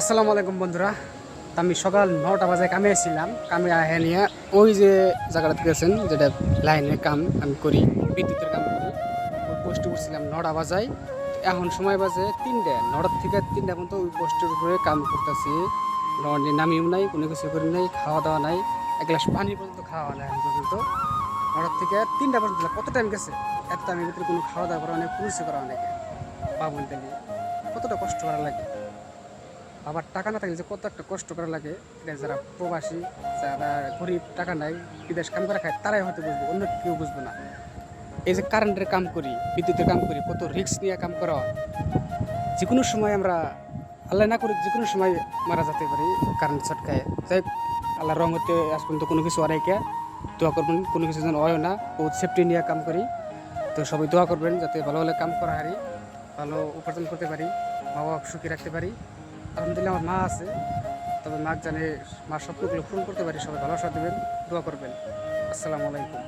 আসসালামু আলাইকুম বন্ধুরা। আমি সকাল 9টা বাজে কামে আসছিলাম। কামে আহে নিয়ে ওই যে জায়গাটা দেখেছেন, যেটা লাইনের কাম আমি করি, বিদ্যুতের কাম করি, ওই পোস্টে উঠছিলাম 9টা বাজায়। এখন সময় বাজে 3টে, 9টার থেকে 3টা পর্যন্ত ওই পোস্টের উপরে কাম করতেছি। নামিও নাই, কোনো কিছু করি নাই, খাওয়া দাওয়া নাই, এক গ্লাস পানি পর্যন্ত খাওয়া নাই এখন পর্যন্ত। 9টার থেকে 3টা পর্যন্ত কত টাইম গেছে! এত টাইমের ভিতরে কোনো খাওয়া দাওয়া করা অনেক, কোনো কিছু করা অনেকে বাবুন তেলি কতটা কষ্ট করা লাগে। আবার টাকা না থাকলে যে কত একটা কষ্ট করা লাগে, এটা যারা প্রবাসী, যারা গরিব, টাকা নাই, বিদেশ কাম করে খায়, তারাই হয়তো বুঝবো, অন্য কেউ বুঝবে না। এই যে কারেন্টের কাম করি, বিদ্যুতের কাম করি, কত রিস্ক নিয়ে কাম করা। যে কোনো সময় আমরা, আল্লাহ না করি, যে কোনো সময় মারা যেতে পারি কারেন্ট ছটকায়। যাই হোক, আল্লাহ রহমতে আজ পর্যন্ত কোনো কিছু অনেকে দোয়া করবেন, কোনো কিছু যেন হয় না, বহুত সেফটি নিয়ে কাম করি। তো সবাই দোয়া করবেন যাতে ভালো ভালো কাম করা হারি, ভালো উপার্জন করতে পারি, মা বাবা সুখী রাখতে পারি। আলহামদুলিল্লাহ আমার মা আছে, তবে মা জানে মার স্বপ্নগুলো পূরণ করতে পারি। সবাই ভালোবাসা দেবেন, দোয়া করবেন। আসসালামু আলাইকুম।